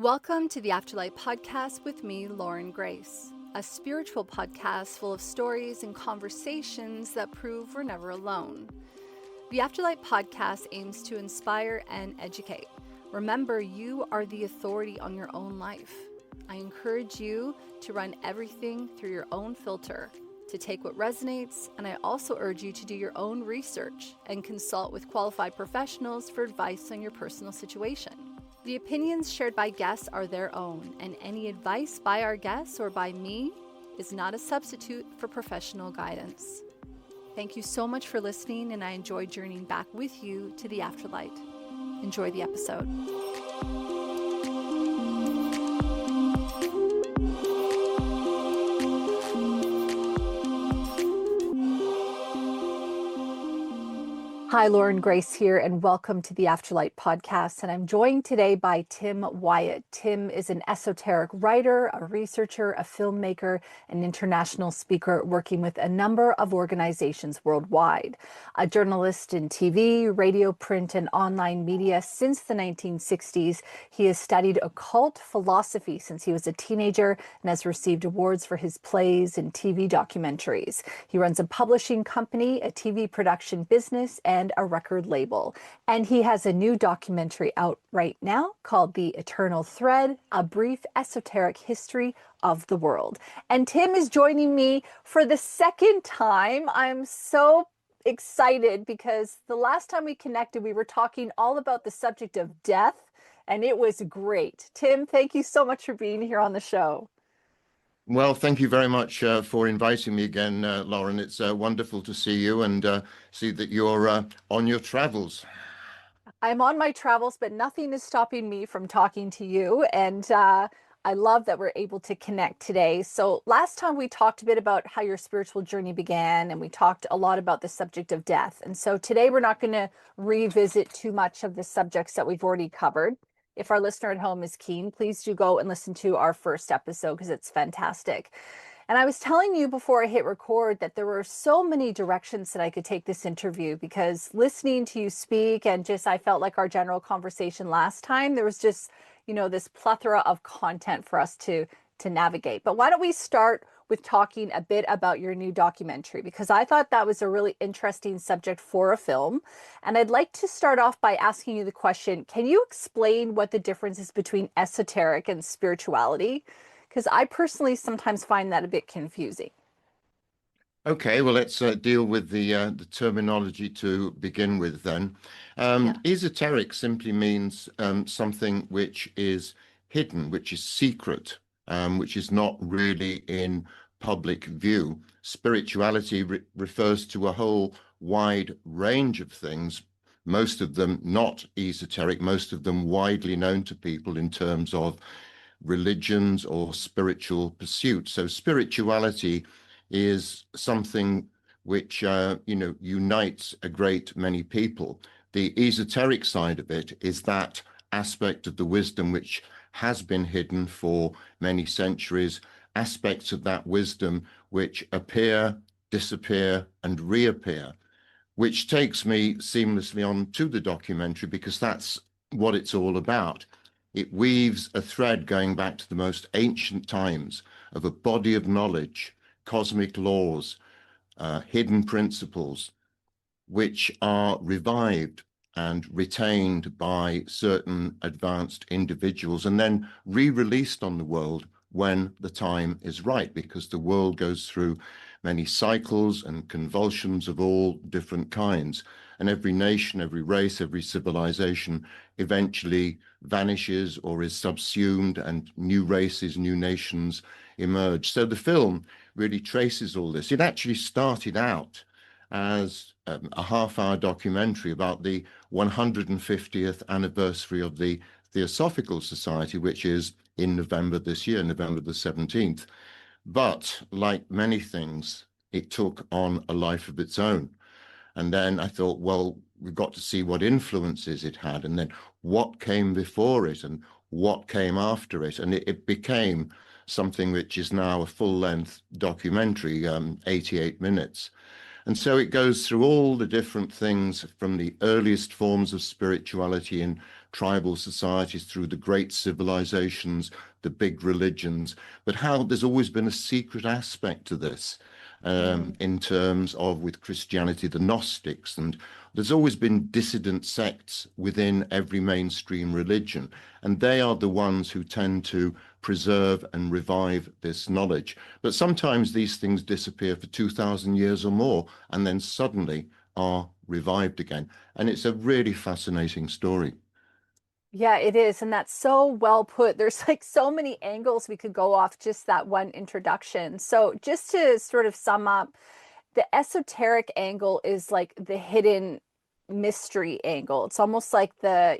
Welcome to the Afterlight Podcast with me, Lauren Grace, a spiritual podcast full of stories and conversations that prove we're never alone. The Afterlight Podcast aims to inspire and educate. Remember, you are the authority on your own life. I encourage you to run everything through your own filter, to take what resonates, and I also urge you to do your own research and consult with qualified professionals for advice on your personal situation. The opinions shared by guests are their own, and any advice by our guests or by me is not a substitute for professional guidance. Thank you so much for listening, and I enjoy journeying back with you to the afterlight. Enjoy the episode. Hi, Lauren Grace here, and welcome to the Afterlight Podcast. And I'm joined today by Tim Wyatt. Tim is an esoteric writer, a researcher, a filmmaker, an international speaker working with a number of organizations worldwide. A journalist in TV, radio, print, and online media since the 1960s. He has studied occult philosophy since he was a teenager and has received awards for his plays and TV documentaries. He runs a publishing company, a TV production business, and a record label. And he has a new documentary out right now called The Eternal Thread, a brief esoteric history of the world. And Tim is joining me for the second time. I'm so excited because the last time we connected, we were talking all about the subject of death, and it was great. Tim, thank you so much for being here on the show. Well, thank you very much for inviting me again, Lauren. It's wonderful to see you and see that you're on your travels. I'm on my travels, but nothing is stopping me from talking to you. And I love that we're able to connect today. So last time we talked a bit about how your spiritual journey began, and we talked a lot about the subject of death. And so today we're not going to revisit too much of the subjects that we've already covered. If our listener at home is keen, please do go and listen to our first episode because it's fantastic. And I was telling you before I hit record that there were so many directions that I could take this interview, because listening to you speak and just I felt like our general conversation last time, there was just, this plethora of content for us to navigate. But why don't we start with talking a bit about your new documentary, because I thought that was a really interesting subject for a film. And I'd like to start off by asking you the question, can you explain what the difference is between esoteric and spirituality? Because I personally sometimes find that a bit confusing. Okay, well, let's deal with the terminology to begin with then. Esoteric simply means something which is hidden, which is secret, which is not really in public view. Spirituality refers to a whole wide range of things, most of them not esoteric, most of them widely known to people in terms of religions or spiritual pursuits. So spirituality is something which unites a great many people. The esoteric side of it is that aspect of the wisdom which has been hidden for many centuries, aspects of that wisdom which appear, disappear, and reappear, which takes me seamlessly on to the documentary, because that's what it's all about. It weaves a thread going back to the most ancient times of a body of knowledge, cosmic laws, hidden principles, which are revived and retained by certain advanced individuals and then re-released on the world when the time is right, because the world goes through many cycles and convulsions of all different kinds. And every nation, every race, every civilization eventually vanishes or is subsumed, and new races, new nations emerge. So the film really traces all this. It actually started out as a half-hour documentary about the 150th anniversary of the Theosophical Society, which is in November this year, November the 17th. But like many things, it took on a life of its own. And then I thought, well, we've got to see what influences it had, and then what came before it and what came after it. And it became something which is now a full-length documentary, 88 minutes. And so it goes through all the different things from the earliest forms of spirituality in tribal societies, through the great civilizations, the big religions, but how there's always been a secret aspect to this. In terms of, with Christianity, the Gnostics, and there's always been dissident sects within every mainstream religion, and they are the ones who tend to preserve and revive this knowledge. But sometimes these things disappear for 2,000 years or more, and then suddenly are revived again. And it's a really fascinating story. Yeah, it is. And that's so well put. There's like so many angles we could go off just that one introduction. So, just to sort of sum up, the esoteric angle is like the hidden mystery angle. It's almost like the,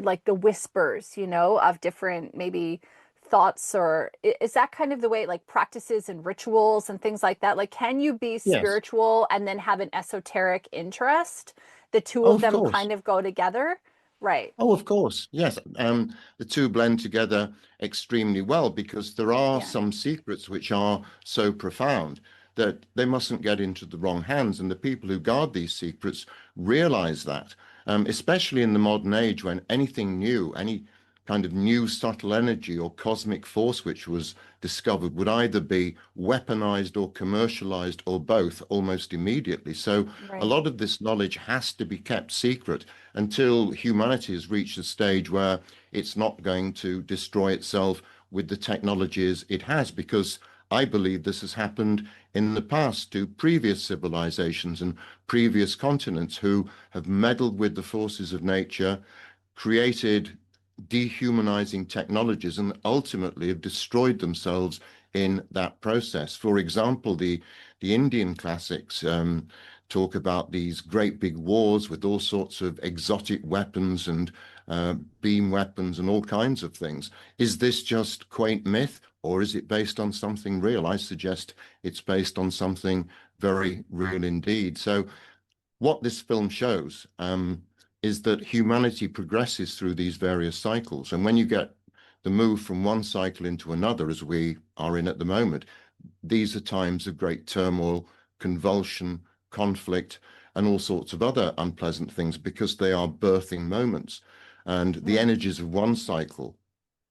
like the whispers, of different maybe thoughts, or is that kind of the way, like practices and rituals and things like that? Like, can you be Yes. spiritual and then have an esoteric interest? The two Oh, of of them course. kind of go together, right? Oh, of course. Yes. The two blend together extremely well because there are Yeah. some secrets which are so profound that they mustn't get into the wrong hands. And the people who guard these secrets realize that, especially in the modern age when anything new, any kind of new subtle energy or cosmic force which was discovered would either be weaponized or commercialized or both almost immediately. So a Right. lot of this knowledge has to be kept secret until humanity has reached a stage where it's not going to destroy itself with the technologies it has, because I believe this has happened in the past to previous civilizations and previous continents who have meddled with the forces of nature, created dehumanizing technologies, and ultimately have destroyed themselves in that process. For example, the Indian classics talk about these great big wars with all sorts of exotic weapons and beam weapons and all kinds of things. Is this just quaint myth, or is it based on something real? I suggest it's based on something very real indeed. So what this film shows is that humanity progresses through these various cycles. And when you get the move from one cycle into another, as we are in at the moment, these are times of great turmoil, convulsion, conflict, and all sorts of other unpleasant things because they are birthing moments. And the Right. energies of one cycle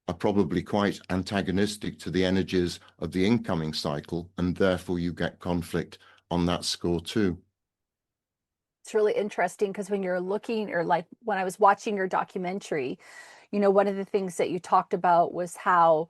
are probably quite antagonistic to the energies of the incoming cycle, and therefore you get conflict on that score too. It's really interesting because when you're looking, or like when I was watching your documentary, one of the things that you talked about was how,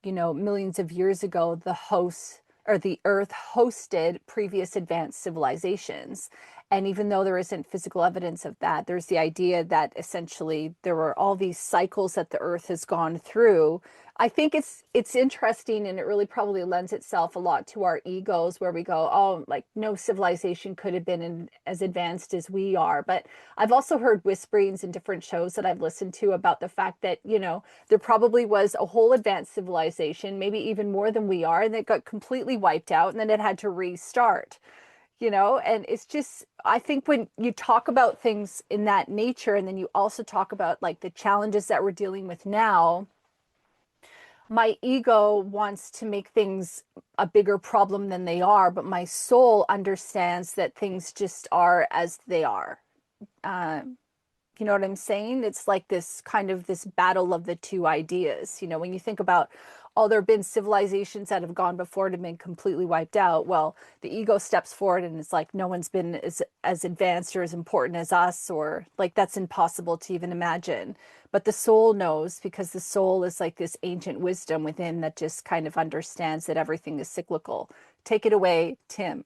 millions of years ago, the hosts or the earth hosted previous advanced civilizations. And even though there isn't physical evidence of that, there's the idea that essentially there were all these cycles that the earth has gone through. I think it's interesting, and it really probably lends itself a lot to our egos, where we go, oh, like no civilization could have been as advanced as we are. But I've also heard whisperings in different shows that I've listened to about the fact that, there probably was a whole advanced civilization, maybe even more than we are, and it got completely wiped out, and then it had to restart. And it's just, I think when you talk about things in that nature, and then you also talk about like the challenges that we're dealing with now, my ego wants to make things a bigger problem than they are, but my soul understands that things just are as they are. Uh, you know what I'm saying? It's like this kind of this battle of the two ideas. When you think about, oh, there have been civilizations that have gone before it and been completely wiped out. Well, the ego steps forward and it's like no one's been as advanced or as important as us, or like that's impossible to even imagine. But the soul knows, because the soul is like this ancient wisdom within that just kind of understands that everything is cyclical. Take it away, Tim.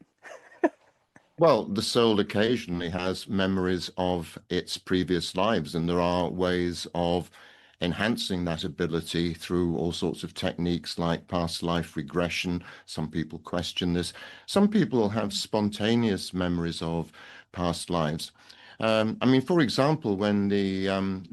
Well, the soul occasionally has memories of its previous lives, and there are ways of enhancing that ability through all sorts of techniques like past life regression. Some people question this. Some people have spontaneous memories of past lives. I mean, for example, when the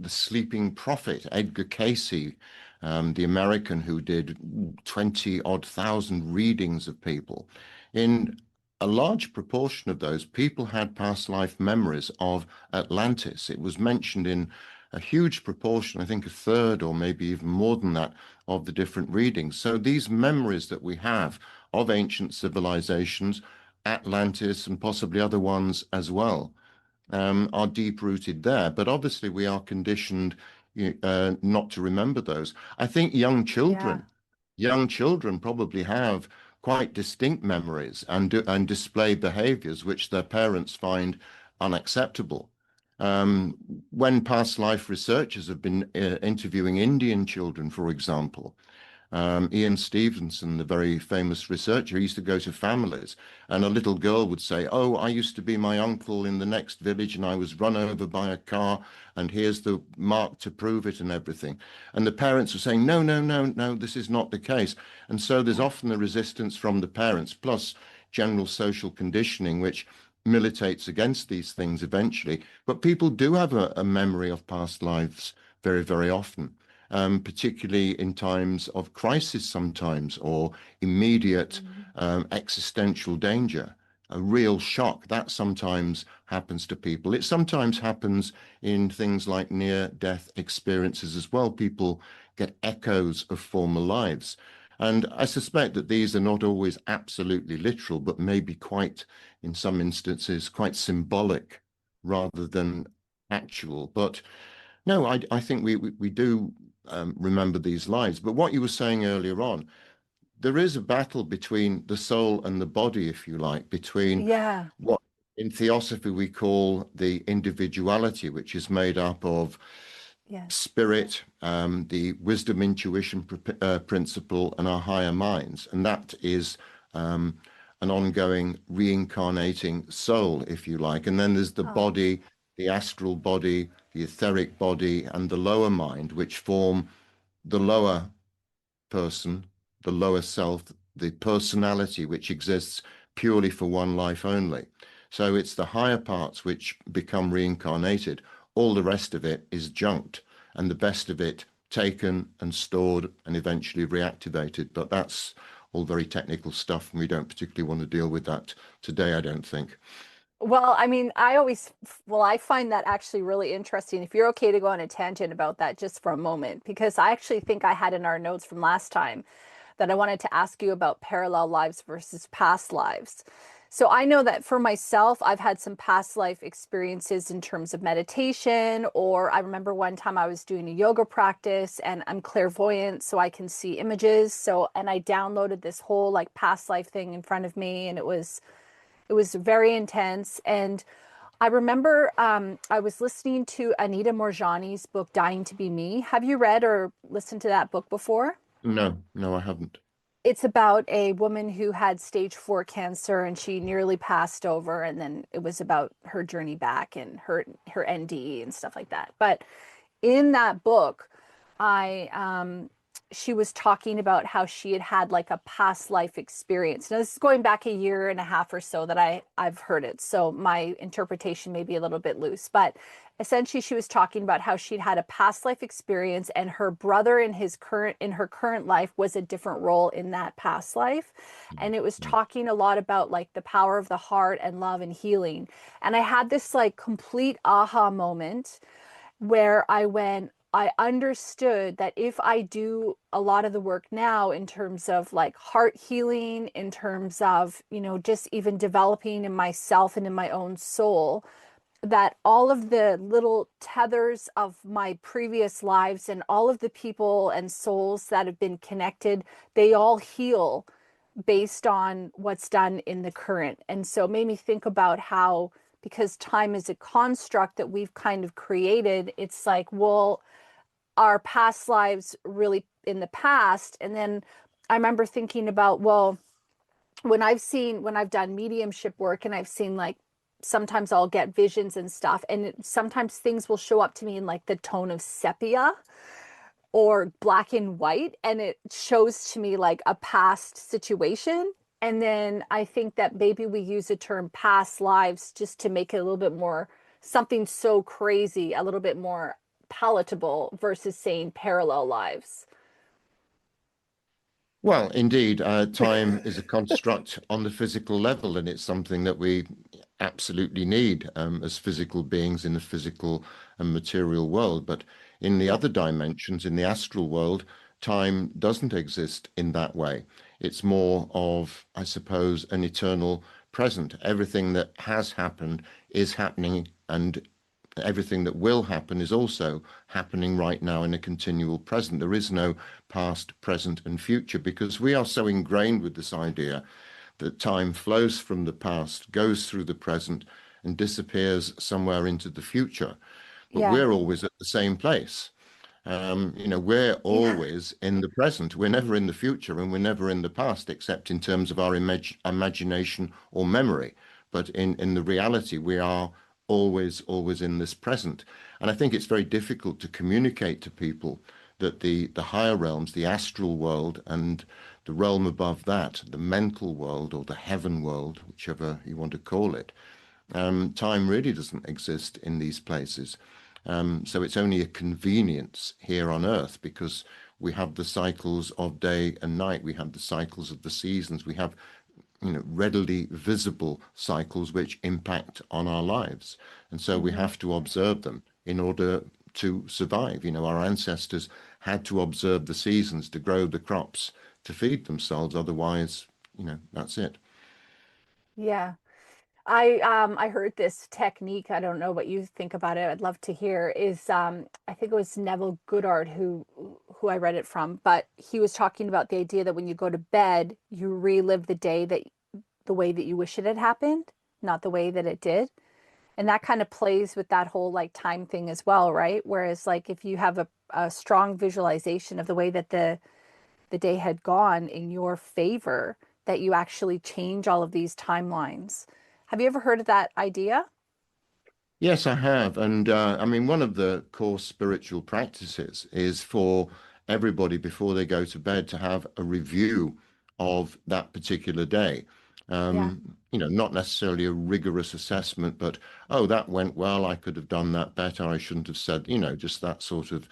sleeping prophet Edgar Cayce, the American who did 20 odd thousand readings of people, in a large proportion of those people had past life memories of Atlantis. It was mentioned in a huge proportion, I think a third or maybe even more than that, of the different readings. So these memories that we have of ancient civilizations, Atlantis, and possibly other ones as well, are deep rooted there. But obviously, we are conditioned not to remember those. I think Yeah. young children probably have quite distinct memories and display behaviors which their parents find unacceptable. Um, when past life researchers have been interviewing Indian children, for example, Ian Stevenson, the very famous researcher, he used to go to families, and a little girl would say, "Oh, I used to be my uncle in the next village, and I was run over by a car, and here's the mark to prove it, and everything." And the parents were saying, "No, no, no, no, this is not the case." And so there's Yeah. often a resistance from the parents, plus general social conditioning, which militates against these things eventually. But people do have a memory of past lives very, very often, particularly in times of crisis sometimes, or immediate Mhm. existential danger, a real shock. That sometimes happens to people. It sometimes happens in things like near-death experiences as well. People get echoes of former lives. And I suspect that these are not always absolutely literal, but maybe quite, in some instances, quite symbolic rather than actual. But no, I think we do remember these lives. But what you were saying earlier on, there is a battle between the soul and the body, if you like, between Yeah. what in theosophy we call the individuality, which is made up of Yes. spirit, the wisdom intuition principle, and our higher minds. And that is um, an ongoing reincarnating soul, if you like. And then there's the Oh. body, the astral body, the etheric body, and the lower mind, which form the lower person, the lower self, the personality which exists purely for one life only. So it's the higher parts which become reincarnated. All the rest of it is junked, and the best of it taken and stored and eventually reactivated. But that's all very technical stuff, and we don't particularly want to deal with that today, I don't think. Well, I mean, I find that actually really interesting. If you're okay to go on a tangent about that just for a moment, because I actually think I had in our notes from last time that I wanted to ask you about parallel lives versus past lives. So I know that for myself, I've had some past life experiences in terms of meditation, or I remember one time I was doing a yoga practice and I'm clairvoyant, so I can see images. So, and I downloaded this whole like past life thing in front of me, and it was very intense. And I remember I was listening to Anita Morjani's book, Dying to Be Me. Have you read or listened to that book before? No, no, I haven't. It's about a woman who had stage 4 cancer and she nearly passed over. And then it was about her journey back and her NDE and stuff like that. But in that book, I she was talking about how she had had like a past life experience. Now this is going back a year and a half or so that I've heard it. So my interpretation may be a little bit loose, but essentially she was talking about how she'd had a past life experience and her brother in her current life was a different role in that past life. And it was Mm. talking a lot about like the power of the heart and love and healing. And I had this like complete aha moment where I understood that if I do a lot of the work now in terms of like heart healing, in terms of, just even developing in myself and in my own soul, that all of the little tethers of my previous lives and all of the people and souls that have been connected, they all heal based on what's done in the current. And so it made me think about how, because time is a construct that we've kind of created, it's like, well, our past lives really in the past. And then I remember thinking about, well, when I've done mediumship work and I've seen like sometimes I'll get visions and stuff, and sometimes things will show up to me in like the tone of sepia or black and white, and it shows to me like a past situation. And then I think that maybe we use the term past lives just to make it a little bit more something so crazy, a little bit more palatable versus saying parallel lives. Well, indeed, time is a construct on the physical level, and it's something that we absolutely need as physical beings in the physical and material world. But in the Yeah. other dimensions, in the astral world, time doesn't exist in that way. It's more of, I suppose, an eternal present. Everything that has happened is happening and everything that will happen is also happening right now in a continual present. There is no past, present, and future, because we are so ingrained with this idea that time flows from the past, goes through the present, and disappears somewhere into the future. But Yeah. we're always at the same place. We're Yeah. always in the present. We're never in the future, and we're never in the past, except in terms of our imagination or memory. But in the reality, we are always in this present. And I think it's very difficult to communicate to people that the higher realms, the astral world, and the realm above that, the mental world or the heaven world, whichever you want to call it, time really doesn't exist in these places. So it's only a convenience here on Earth, because we have the cycles of day and night. We have the cycles of the seasons. We have, readily visible cycles which impact on our lives. And so we have to observe them in order to survive. Our ancestors had to observe the seasons to grow the crops to feed themselves. Otherwise, that's it. Yeah. I heard this technique. I don't know what you think about it. I'd love to hear. Is I think it was Neville Goddard who I read it from, but he was talking about the idea that when you go to bed, you relive the day that the way that you wish it had happened, not the way that it did. And that kind of plays with that whole like time thing as well, right? Whereas like if you have a strong visualization of the way that the day had gone in your favor, that you actually change all of these timelines. Have you ever heard of that idea? Yes, I have. And I mean, one of the core spiritual practices is for everybody before they go to bed to have a review of that particular day. Yeah, Not necessarily a rigorous assessment, but, oh, that went well. I could have done that better. I shouldn't have said, just that sort of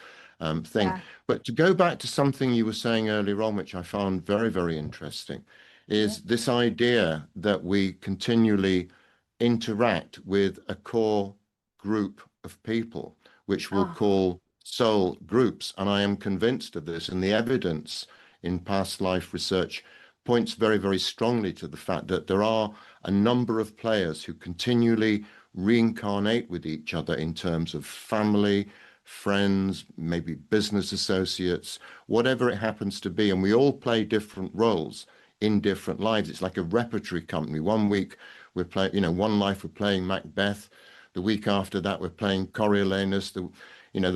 thing. yeah, But to go back to something you were saying earlier on, which I found very, very interesting, yeah. is this idea that we continually interact with a core group of people, which we'll Oh, call soul groups. And I am convinced of this. And the evidence in past life research points very, very strongly to the fact that there are a number of players who continually reincarnate with each other in terms of family, friends, maybe business associates, whatever it happens to be. And we all play different roles in different lives. It's like a repertory company. One week we're playing, one life we're playing Macbeth. The week after that we're playing Coriolanus. The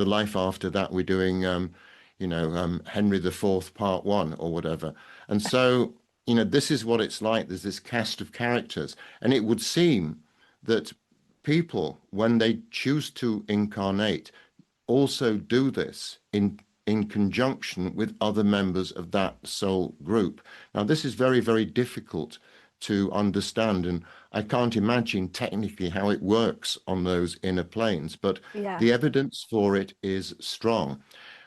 life after that we're doing, Henry the Fourth Part One or whatever. And so, this is what it's like. There's this cast of characters, and it would seem that people, when they choose to incarnate, also do this in conjunction with other members of that soul group. Now, this is very, very difficult to understand, and I can't imagine technically how it works on those inner planes, but yeah, the evidence for it is strong.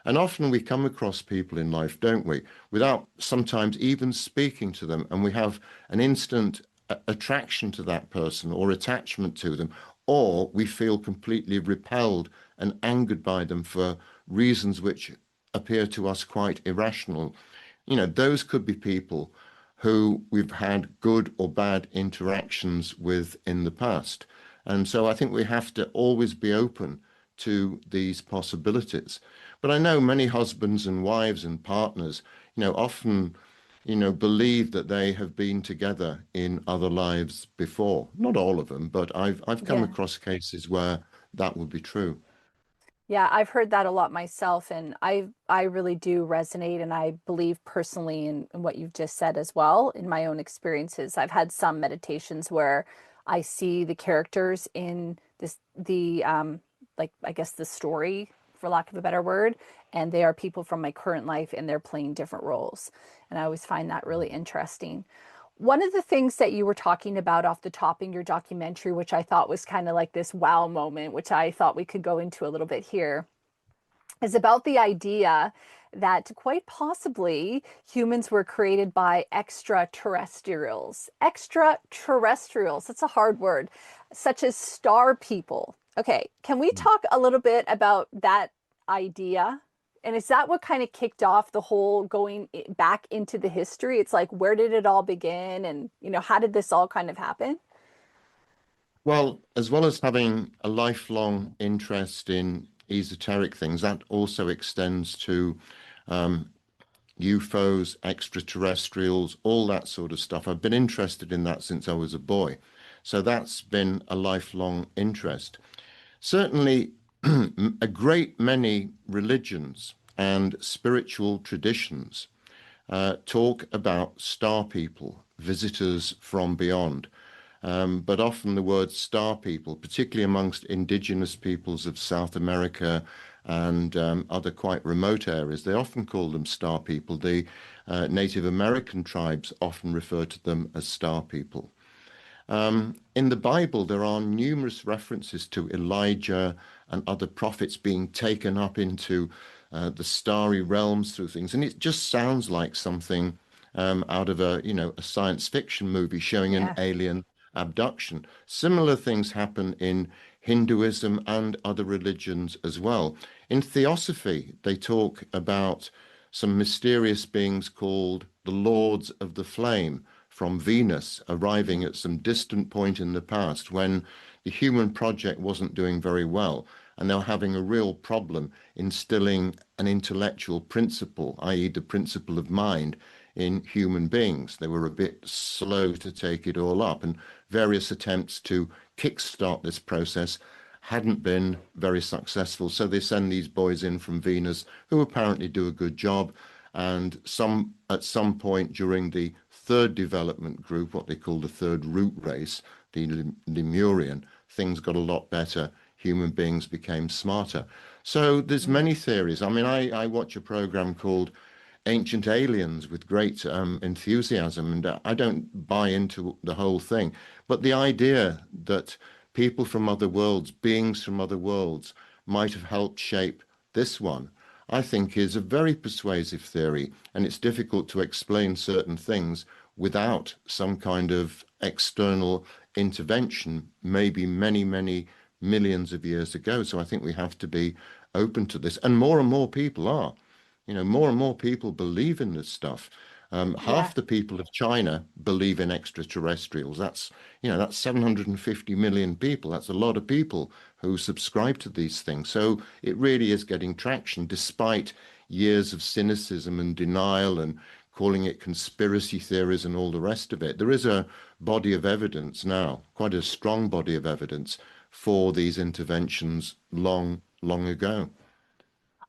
And often we come across people in life, don't we, without sometimes even speaking to them, and we have an instant attraction to that person or attachment to them, or we feel completely repelled and angered by them for reasons which appear to us quite irrational. Those could be people who we've had good or bad interactions with in the past. And so I think we have to always be open to these possibilities. But I know many husbands and wives and partners, often, believe that they have been together in other lives before. Not all of them, but I've come yeah. across cases where that would be true. Yeah, I've heard that a lot myself, and I really do resonate, and I believe personally in what you've just said as well. In my own experiences, I've had some meditations where I see the characters in the like I guess the story, for lack of a better word, and they are people from my current life, and they're playing different roles, and I always find that really interesting. One of the things that you were talking about off the top in your documentary, which I thought was kind of like this wow moment, which I thought we could go into a little bit here, is about the idea that quite possibly humans were created by extraterrestrials. Extraterrestrials, that's a hard word, such as star people. Okay, can we talk a little bit about that idea? And is that what kind of kicked off the whole going back into the history? It's like, where did it all begin? And, how did this all kind of happen? Well, as well as having a lifelong interest in esoteric things, that also extends to um, UFOs, extraterrestrials, all that sort of stuff. I've been interested in that since I was a boy. So that's been a lifelong interest. Certainly, a great many religions and spiritual traditions talk about star people, visitors from beyond. But often the word star people, particularly amongst indigenous peoples of South America and other quite remote areas, they often call them star people. The Native American tribes often refer to them as star people. In the Bible, there are numerous references to Elijah and other prophets being taken up into the starry realms through things, and it just sounds like something out of a science fiction movie showing an Yeah. alien abduction. Similar things happen in Hinduism and other religions as well. In Theosophy, they talk about some mysterious beings called the Lords of the Flame from Venus arriving at some distant point in the past when the human project wasn't doing very well, and they were having a real problem instilling an intellectual principle, i.e., the principle of mind, in human beings. They were a bit slow to take it all up, and various attempts to kickstart this process hadn't been very successful. So they send these boys in from Venus who apparently do a good job. And at some point during the third development group, what they call the third root race, the Lemurian, things got a lot better. Human beings became smarter. So there's Mm. many theories. I mean, I watch a program called Ancient Aliens with great enthusiasm, and I don't buy into the whole thing. But the idea that people from other worlds, beings from other worlds, might have helped shape this one, I think is a very persuasive theory, and it's difficult to explain certain things without some kind of external intervention, maybe many, many millions of years ago. So I think we have to be open to this. And more people are. More and more people believe in this stuff. Yeah. Half the people of China believe in extraterrestrials. That's 750 million people. That's a lot of people who subscribe to these things. So it really is getting traction despite years of cynicism and denial and calling it conspiracy theories and all the rest of it. There is a body of evidence now, quite a strong body of evidence for these interventions long, long ago.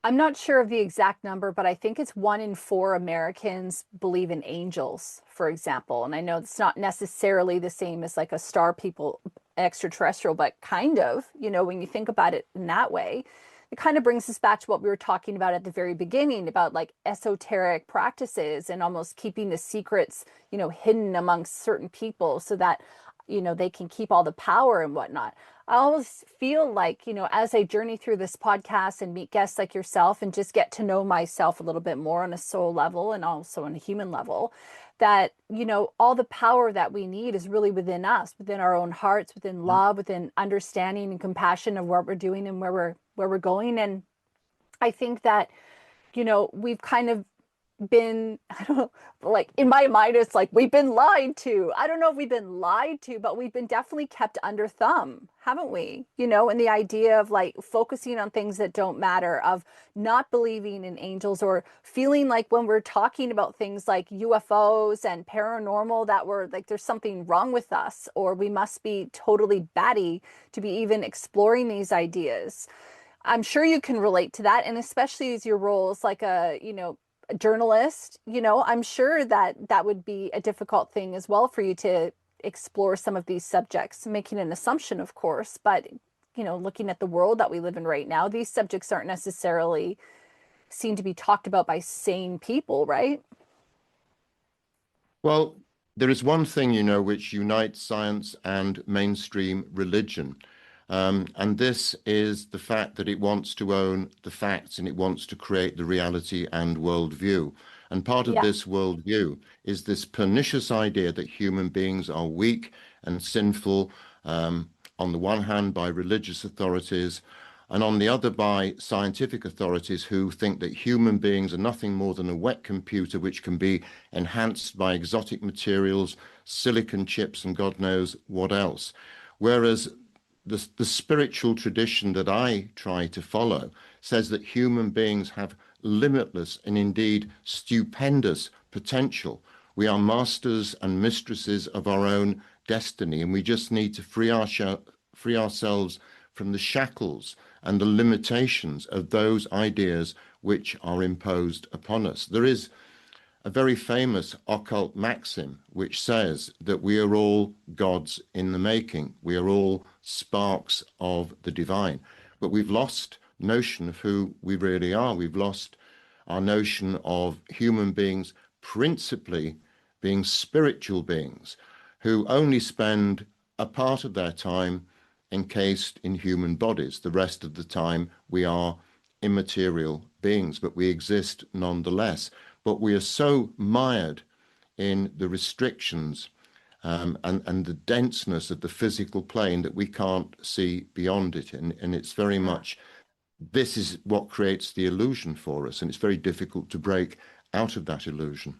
I'm not sure of the exact number, but I think it's 1 in 4 Americans believe in angels, for example. And I know it's not necessarily the same as like a star people extraterrestrial, but kind of, when you think about it in that way, it kind of brings us back to what we were talking about at the very beginning about like esoteric practices and almost keeping the secrets, hidden amongst certain people so that, they can keep all the power and whatnot. I always feel like, as I journey through this podcast and meet guests like yourself and just get to know myself a little bit more on a soul level and also on a human level, that, all the power that we need is really within us, within our own hearts, within love, within understanding and compassion of what we're doing and where we're going. And I think that, we've kind of been, I don't know, like in my mind, it's like we've been lied to. I don't know if we've been lied to, but we've been definitely kept under thumb, haven't we? And the idea of like focusing on things that don't matter, of not believing in angels, or feeling like when we're talking about things like UFOs and paranormal, that we're like, there's something wrong with us, or we must be totally batty to be even exploring these ideas. I'm sure you can relate to that. And especially as your role as like a journalist, I'm sure that that would be a difficult thing as well for you to explore some of these subjects, making an assumption, of course, but looking at the world that we live in right now, these subjects aren't necessarily seen to be talked about by sane people, right? Well, there is one thing, which unites science and mainstream religion. And this is the fact that it wants to own the facts and it wants to create the reality and worldview. And part of Yeah. this worldview is this pernicious idea that human beings are weak and sinful, on the one hand by religious authorities, and on the other by scientific authorities who think that human beings are nothing more than a wet computer which can be enhanced by exotic materials, silicon chips, and God knows what else. Whereas the spiritual tradition that I try to follow says that human beings have limitless and indeed stupendous potential. We are masters and mistresses of our own destiny, and we just need to free ourselves from the shackles and the limitations of those ideas which are imposed upon us. There is a very famous occult maxim which says that we are all gods in the making. We are all sparks of the divine. But we've lost notion of who we really are. We've lost our notion of human beings principally being spiritual beings who only spend a part of their time encased in human bodies. The rest of the time we are immaterial beings, but we exist nonetheless. But we are so mired in the restrictions and the denseness of the physical plane that we can't see beyond it. And it's very much, this is what creates the illusion for us. And it's very difficult to break out of that illusion.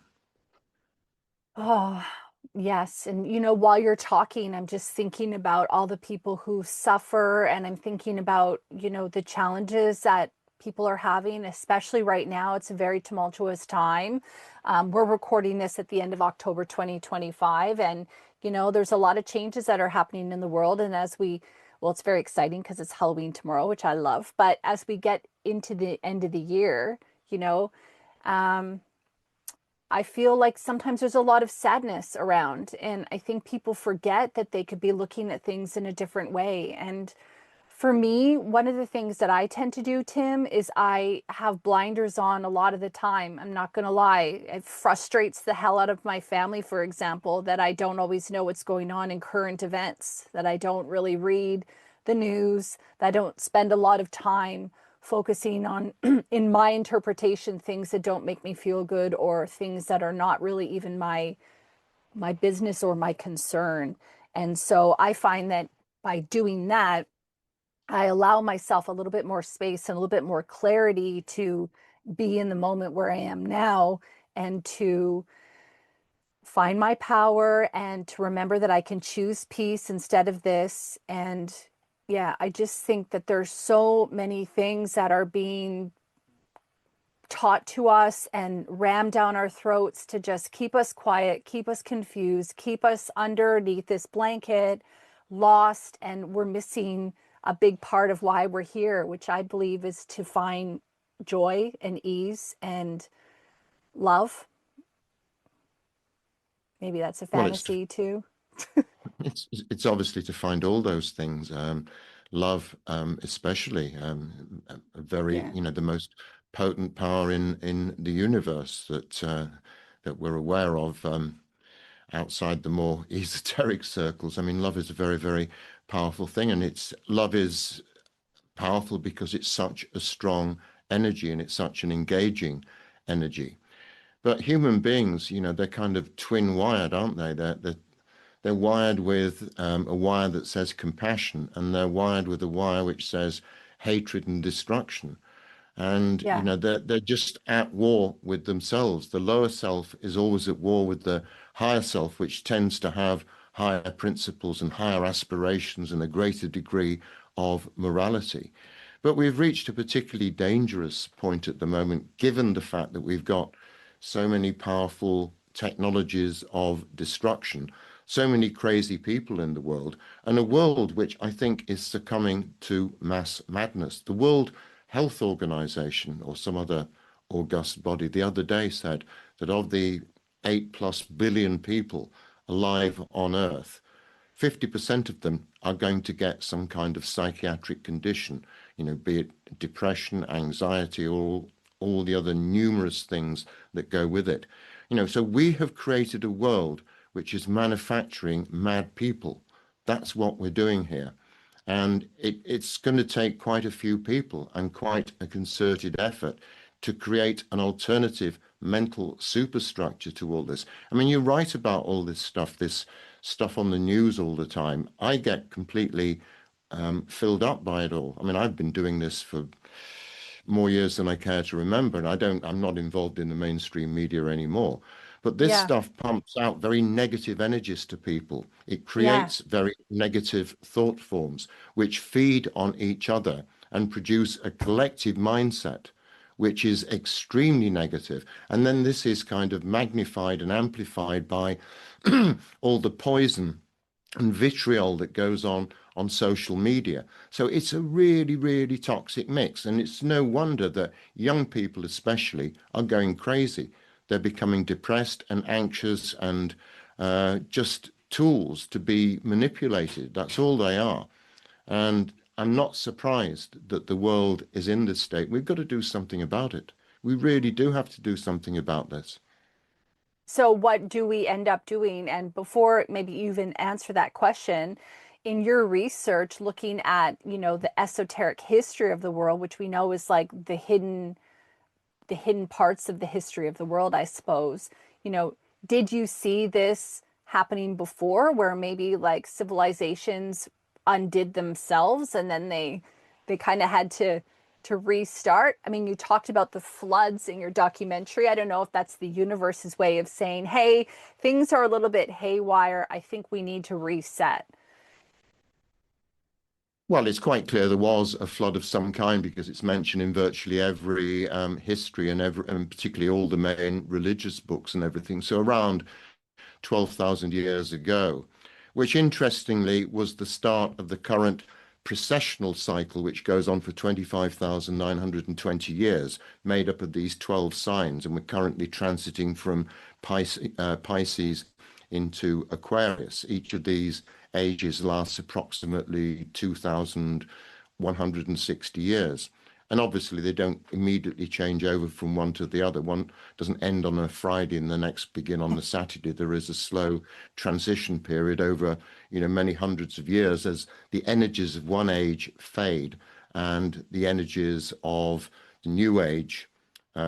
Oh, yes. And, while you're talking, I'm just thinking about all the people who suffer, and I'm thinking about, the challenges that people are having, especially right now. It's a very tumultuous time. We're recording this at the end of October 2025, and, there's a lot of changes that are happening in the world. And well, it's very exciting because it's Halloween tomorrow, which I love. But as we get into the end of the year, I feel like sometimes there's a lot of sadness around, and I think people forget that they could be looking at things in a different way. And for me, one of the things that I tend to do, Tim, is I have blinders on a lot of the time. I'm not going to lie. It frustrates the hell out of my family, for example, that I don't always know what's going on in current events, that I don't really read the news, that I don't spend a lot of time focusing on, in my interpretation, things that don't make me feel good, or things that are not really even my business or my concern. And so I find that by doing that, I allow myself a little bit more space and a little bit more clarity to be in the moment where I am now, and to find my power, and to remember that I can choose peace instead of this. And yeah, I just think that there's so many things that are being taught to us and rammed down our throats to just keep us quiet, keep us confused, keep us underneath this blanket, lost, and we're missing a big part of why we're here, which I believe is to find joy and ease and love. Maybe that's a Well, fantasy too. it's obviously to find all those things. Love, especially, a very, Yeah. the most potent power in the universe that we're aware of, outside the more esoteric circles. I mean, love is a very, very powerful thing, and love is powerful because it's such a strong energy and it's such an engaging energy. But human beings, they're kind of twin wired, aren't they? They're wired with a wire that says compassion, and they're wired with a wire which says hatred and destruction. And Yeah. they're just at war with themselves. The lower self is always at war with the higher self, which tends to have higher principles and higher aspirations and a greater degree of morality. But we've reached a particularly dangerous point at the moment, given the fact that we've got so many powerful technologies of destruction, so many crazy people in the world, and a world which I think is succumbing to mass madness. The World Health Organization, or some other august body, the other day said that of the 8+ billion people alive on Earth, 50% of them are going to get some kind of psychiatric condition, be it depression, anxiety, or all the other numerous things that go with it. So we have created a world which is manufacturing mad people. That's what we're doing here. And it's going to take quite a few people and quite a concerted effort to create an alternative mental superstructure to all this. I mean, you write about all this stuff on the news all the time. I get completely filled up by it all. I mean, I've been doing this for more years than I care to remember, and I'm not involved in the mainstream media anymore. But this Yeah. stuff pumps out very negative energies to people. It Yeah. creates very negative thought forms, which feed on each other and produce a collective mindset, which is extremely negative. And then this is kind of magnified and amplified by all the poison and vitriol that goes on social media. So it's a really, really toxic mix. And it's no wonder that young people, especially, are going crazy. They're becoming depressed and anxious and just tools to be manipulated. That's all they are. And I'm not surprised that the world is in this state. We've got to do something about it. We really do have to do something about this. So what do we end up doing? And before maybe you even answer that question, in your research, looking at, the esoteric history of the world, which we know is like the hidden parts of the history of the world, I suppose. Did you see this happening before where maybe like civilizations undid themselves and then they kind of had to restart? I mean, you talked about the floods in your documentary. I don't know if that's the universe's way of saying, hey, things are a little bit haywire. I think we need to reset. Well, it's quite clear there was a flood of some kind because it's mentioned in virtually every history and particularly all the main religious books and everything. So around 12,000 years ago, which interestingly was the start of the current precessional cycle, which goes on for 25,920 years, made up of these 12 signs. And we're currently transiting from Pisces into Aquarius. Each of these ages lasts approximately 2,160 years. And obviously, they don't immediately change over from one to the other. One doesn't end on a Friday and the next begin on the Saturday. There is a slow transition period over, many hundreds of years as the energies of one age fade and the energies of the new age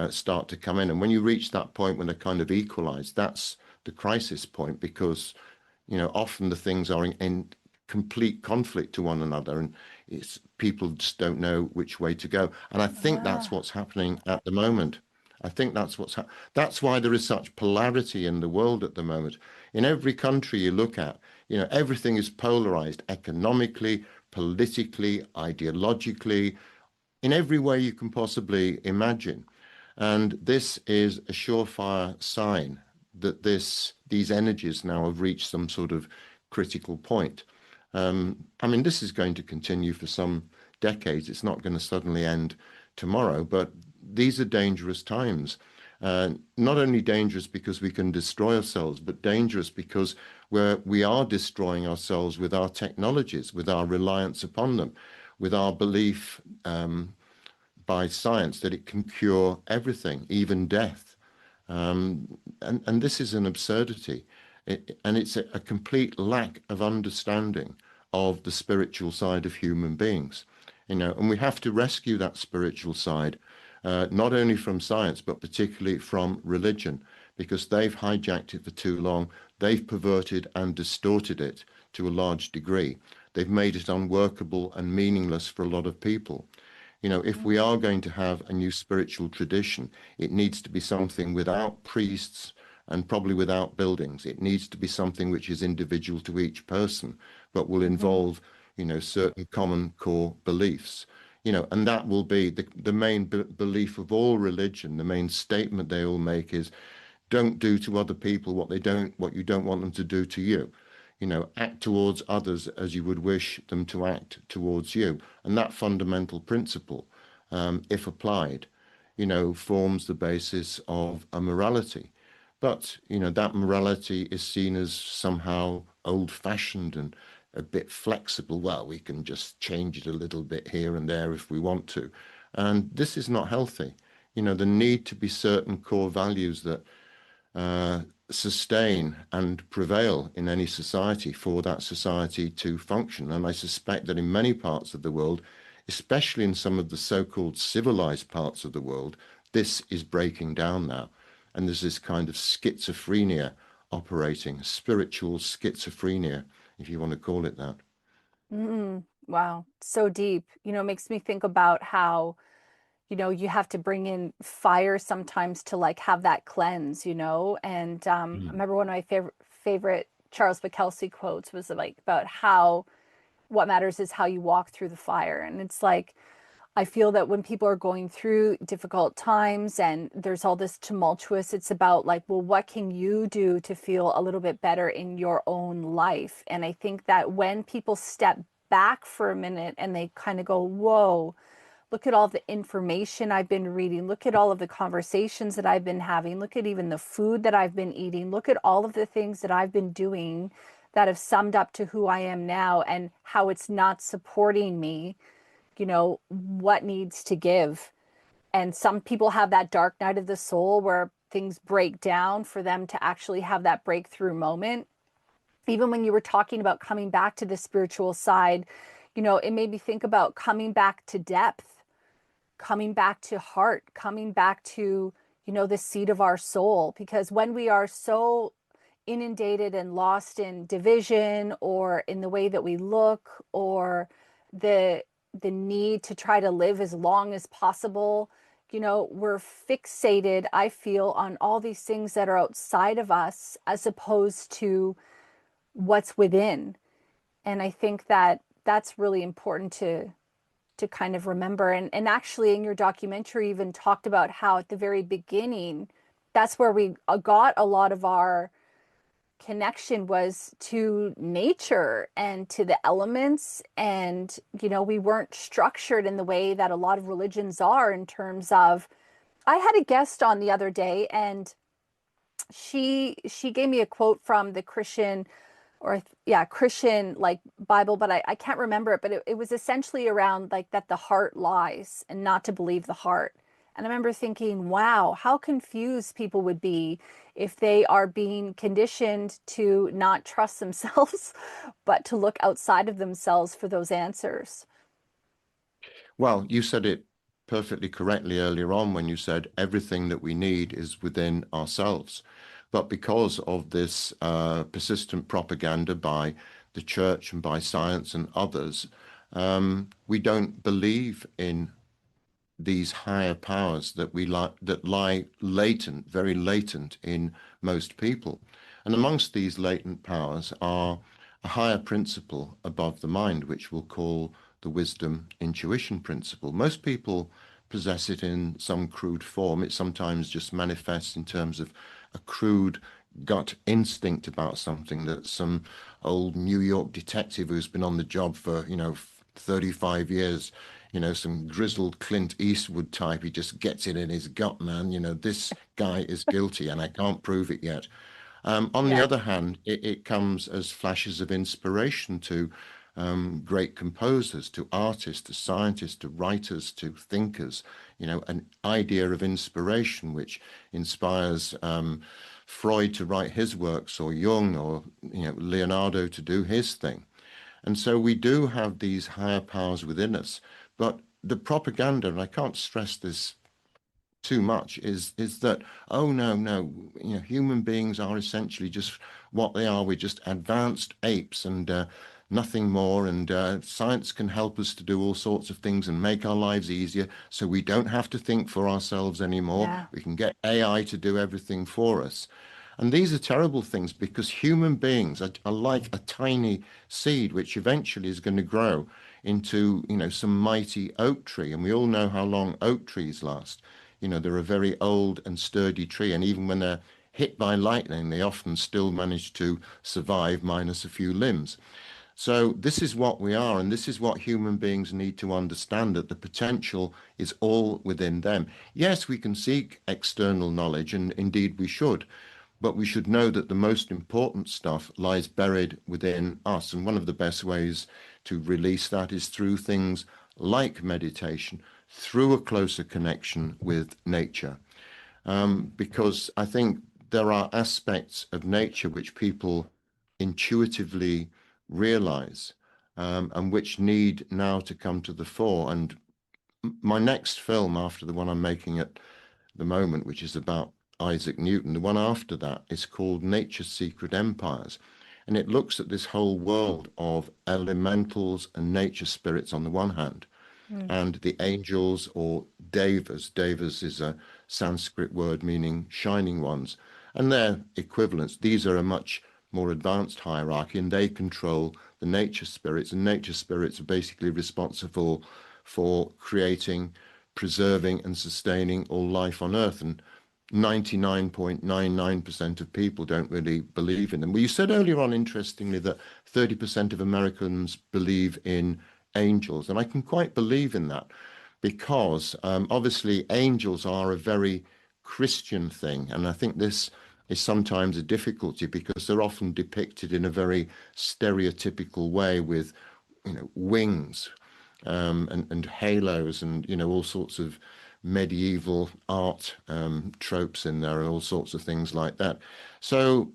start to come in. And when you reach that point when they're kind of equalized, that's the crisis point because often the things are in complete conflict to one another, and it's people just don't know which way to go. And I think that's Ah, what's happening at the moment. I think that's why there is such polarity in the world at the moment. In every country you look at, everything is polarized economically, politically, ideologically, in every way you can possibly imagine. And this is a surefire sign that these energies now have reached some sort of critical point. I mean, this is going to continue for some decades. It's not going to suddenly end tomorrow, but these are dangerous times. Not only dangerous because we can destroy ourselves, but dangerous because we are destroying ourselves with our technologies, with our reliance upon them, with our belief by science that it can cure everything, even death. And this is an absurdity. And it's a complete lack of understanding of the spiritual side of human beings. And we have to rescue that spiritual side, not only from science, but particularly from religion, because they've hijacked it for too long. They've perverted and distorted it to a large degree. They've made it unworkable and meaningless for a lot of people. If we are going to have a new spiritual tradition, it needs to be something without priests and probably without buildings. It needs to be something which is individual to each person, but will mhm. involve, certain common core beliefs. And that will be the main belief of all religion. The main statement they all make is, don't do to other people what you don't want them to do to you. Act towards others as you would wish them to act towards you. And that fundamental principle, if applied, forms the basis of a morality. But, that morality is seen as somehow old-fashioned and a bit flexible. Well, we can just change it a little bit here and there if we want to. And this is not healthy. There need to be certain core values that sustain and prevail in any society for that society to function. And I suspect that in many parts of the world, especially in some of the so-called civilized parts of the world, this is breaking down now. And there's this kind of schizophrenia operating, spiritual schizophrenia, if you want to call it that. Wow, so deep. It makes me think about how you have to bring in fire sometimes to like have that cleanse, And I remember one of my favorite Charles Bukowski quotes was like about how what matters is how you walk through the fire. And it's like, I feel that when people are going through difficult times and there's all this tumultuous, it's about like, well, what can you do to feel a little bit better in your own life? And I think that when people step back for a minute and they kind of go, whoa, look at all the information I've been reading, look at all of the conversations that I've been having, look at even the food that I've been eating, look at all of the things that I've been doing that have summed up to who I am now and how it's not supporting me, what needs to give. And some people have that dark night of the soul where things break down for them to actually have that breakthrough moment. Even when you were talking about coming back to the spiritual side, it made me think about coming back to depth, coming back to heart, coming back to, the seat of our soul. Because when we are so inundated and lost in division or in the way that we look or the need to try to live as long as possible, we're fixated, I feel, on all these things that are outside of us as opposed to what's within. And I think that that's really important to kind of remember. And actually in your documentary even talked about how at the very beginning, that's where we got a lot of our connection was to nature and to the elements. And, we weren't structured in the way that a lot of religions are in terms of, I had a guest on the other day and she gave me a quote from the Christian or yeah, Christian like Bible, but I can't remember it, but it was essentially around like that the heart lies and not to believe the heart. And I remember thinking, wow, how confused people would be if they are being conditioned to not trust themselves, but to look outside of themselves for those answers. Well, you said it perfectly correctly earlier on when you said everything that we need is within ourselves. But because of this persistent propaganda by the church and by science and others, we don't believe in these higher powers that that lie latent, very latent in most people. And amongst these latent powers are a higher principle above the mind, which we'll call the wisdom intuition principle. Most people possess it in some crude form. It sometimes just manifests in terms of a crude gut instinct about something that some old New York detective who's been on the job for, 35 years, some grizzled Clint Eastwood type, he just gets it in his gut, man. This guy is guilty and I can't prove it yet. On the Yeah. other hand, it comes as flashes of inspiration to great composers, to artists, to scientists, to writers, to thinkers, an idea of inspiration which inspires Freud to write his works or Jung or, Leonardo to do his thing. And so we do have these higher powers within us. But the propaganda, and I can't stress this too much, is that, oh no, human beings are essentially just what they are. We're just advanced apes and nothing more. And science can help us to do all sorts of things and make our lives easier, so we don't have to think for ourselves anymore. Yeah. We can get AI to do everything for us. And these are terrible things because human beings are like a tiny seed, which eventually is going to grow into, some mighty oak tree. And we all know how long oak trees last. They're a very old and sturdy tree. And even when they're hit by lightning, they often still manage to survive minus a few limbs. So this is what we are, and this is what human beings need to understand, that the potential is all within them. Yes, we can seek external knowledge, and indeed we should, but we should know that the most important stuff lies buried within us. And one of the best ways to release that is through things like meditation, through a closer connection with nature. Because I think there are aspects of nature which people intuitively realize, and which need now to come to the fore. And my next film, after the one I'm making at the moment, which is about Isaac Newton, the one after that is called Nature's Secret Empires. And it looks at this whole world of elementals and nature spirits on the one hand, Mm. and the angels, or devas. Devas is a Sanskrit word meaning shining ones, and their equivalents. These are a much more advanced hierarchy, and they control the nature spirits, and nature spirits are basically responsible for creating, preserving, and sustaining all life on Earth. And 99.99% of people don't really believe in them. Well, you said earlier on, interestingly, that 30% of Americans believe in angels, and I can quite believe in that because obviously angels are a very Christian thing, and I think this is sometimes a difficulty because they're often depicted in a very stereotypical way with, wings, and halos, and all sorts of medieval art tropes in there, and all sorts of things like that. So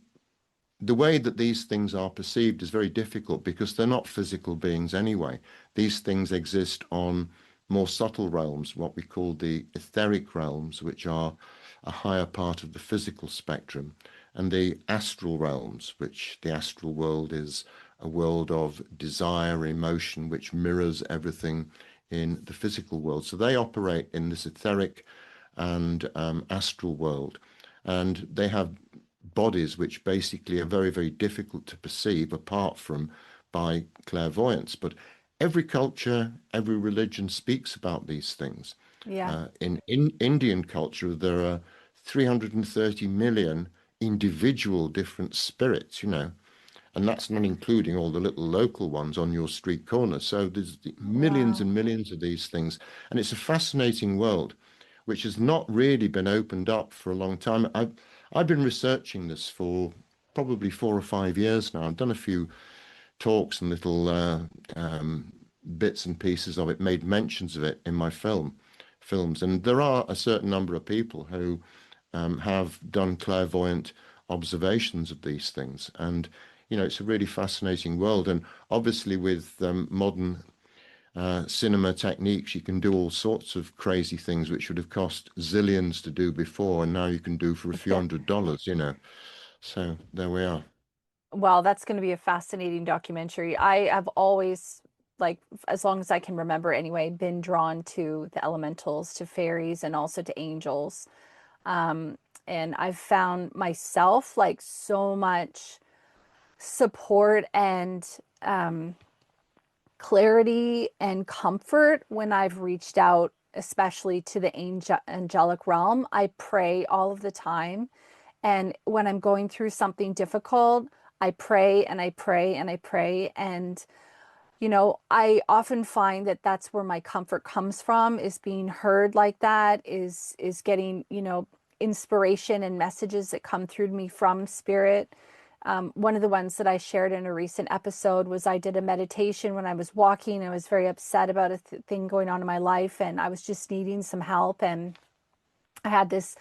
the way that these things are perceived is very difficult because they're not physical beings anyway. These things exist on more subtle realms, what we call the etheric realms, which are a higher part of the physical spectrum, and the astral realms, which the astral world is a world of desire, emotion, which mirrors everything in the physical world. So they operate in this etheric and astral world, and they have bodies which basically are very, very difficult to perceive apart from by clairvoyance. But every culture, every religion speaks about these things. Yeah. In Indian culture, there are 330 million individual different spirits, and that's not including all the little local ones on your street corner. So there's millions Wow. and millions of these things, and it's a fascinating world which has not really been opened up for a long time. I've been researching this for probably 4 or 5 years now. I've done a few talks and little bits and pieces of it, made mentions of it in my films, and there are a certain number of people who have done clairvoyant observations of these things, and it's a really fascinating world. And obviously, with modern cinema techniques, you can do all sorts of crazy things which would have cost zillions to do before, and now you can do for a few $100s. So there we are. Well, that's going to be a fascinating documentary. I have always, like, as long as I can remember anyway, been drawn to the elementals, to fairies, and also to angels. And I've found myself like so much support and clarity and comfort when I've reached out, especially to the angelic realm. I pray all of the time. And when I'm going through something difficult, I pray and I pray and I pray. And, I often find that that's where my comfort comes from, is being heard like that, is getting, inspiration and messages that come through to me from spirit. One of the ones that I shared in a recent episode was I did a meditation when I was walking. I was very upset about a thing going on in my life, and I was just needing some help. And I had this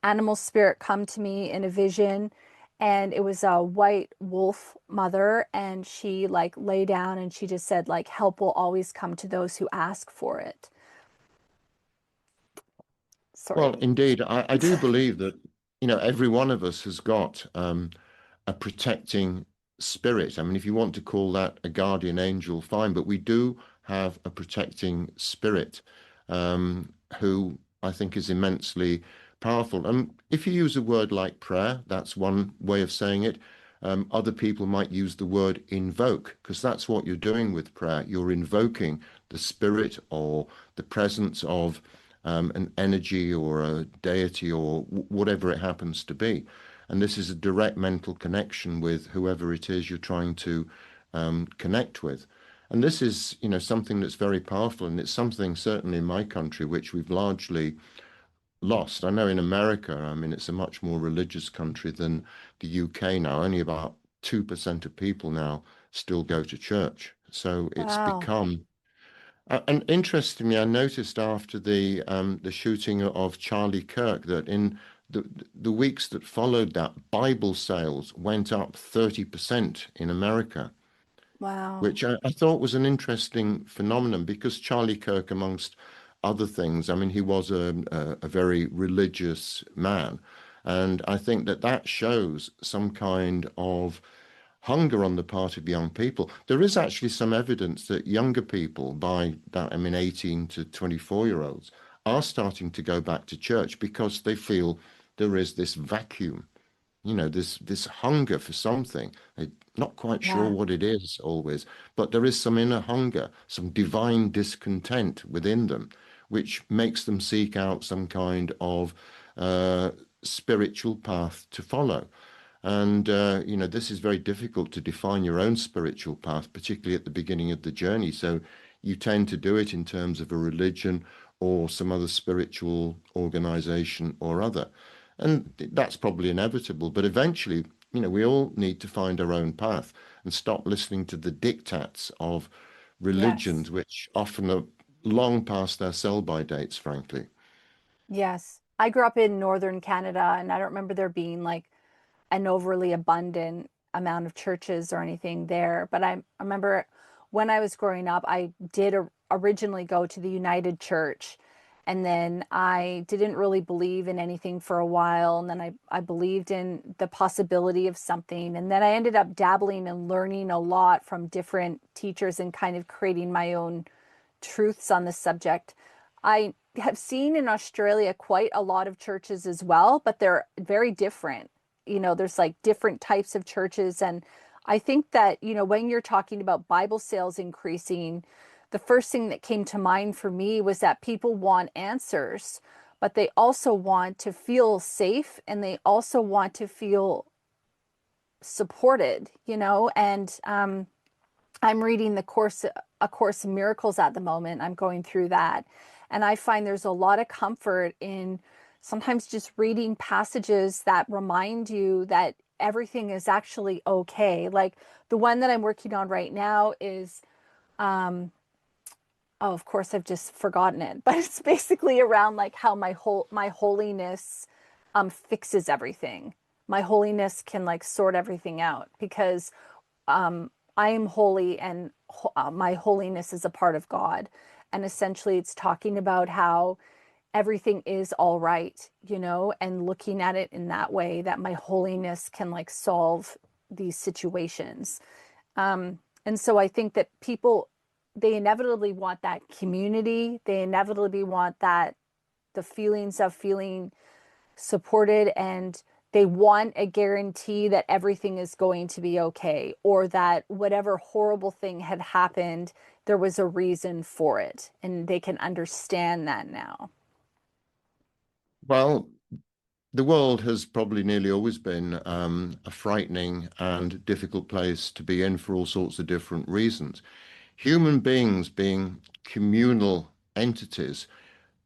animal spirit come to me in a vision, and it was a white wolf mother, and she like lay down and she just said, like, help will always come to those who ask for it. Well, Sorry. indeed, I do believe that, every one of us has got a protecting spirit. I mean, if you want to call that a guardian angel, fine, but we do have a protecting spirit who I think is immensely powerful. And if you use a word like prayer, that's one way of saying it. Other people might use the word invoke, because that's what you're doing with prayer. You're invoking the spirit or the presence of an energy or a deity or whatever it happens to be. And this is a direct mental connection with whoever it is you're trying to connect with. And this is, something that's very powerful, and it's something certainly in my country which we've largely lost. I know in America, I mean, it's a much more religious country than the UK now. Only about 2% of people now still go to church. So it's Wow. become and interestingly, I noticed after the shooting of Charlie Kirk that in the weeks that followed that, Bible sales went up 30% in America, Wow. which I thought was an interesting phenomenon because Charlie Kirk, amongst other things, I mean, he was a very religious man, and I think that that shows some kind of hunger on the part of young people. There is actually some evidence that younger people, by that I mean 18 to 24-year-olds, are starting to go back to church because they feel there is this vacuum, this hunger for something. They're not quite sure Yeah. what it is always, but there is some inner hunger, some divine discontent within them, which makes them seek out some kind of uh, spiritual path to follow. And, this is very difficult to define your own spiritual path, particularly at the beginning of the journey. So you tend to do it in terms of a religion or some other spiritual organization or other. And that's probably inevitable. But eventually, we all need to find our own path and stop listening to the diktats of Yes. religions, which often are long past their sell-by dates, frankly. Yes. I grew up in northern Canada, and I don't remember there being like an overly abundant amount of churches or anything there. But I remember when I was growing up, I did originally go to the United Church. And then I didn't really believe in anything for a while. And then I believed in the possibility of something. And then I ended up dabbling and learning a lot from different teachers and kind of creating my own truths on the subject. I have seen in Australia quite a lot of churches as well, but they're very different. There's like different types of churches. And I think that, when you're talking about Bible sales increasing, the first thing that came to mind for me was that people want answers, but they also want to feel safe and they also want to feel supported, and I'm reading A Course in Miracles at the moment. I'm going through that. And I find there's a lot of comfort in sometimes just reading passages that remind you that everything is actually okay. Like the one that I'm working on right now is, um, oh, of course, I've just forgotten it, but it's basically around like how my holiness fixes everything. My holiness can like sort everything out because I am holy and my holiness is a part of God. And essentially, it's talking about how everything is all right, and looking at it in that way that my holiness can like solve these situations. And so I think that people, they inevitably want that community. They inevitably want that the feelings of feeling supported, and they want a guarantee that everything is going to be okay, or that whatever horrible thing had happened, there was a reason for it, and they can understand that now. Well, the world has probably nearly always been a frightening and difficult place to be in for all sorts of different reasons. Human beings, being communal entities,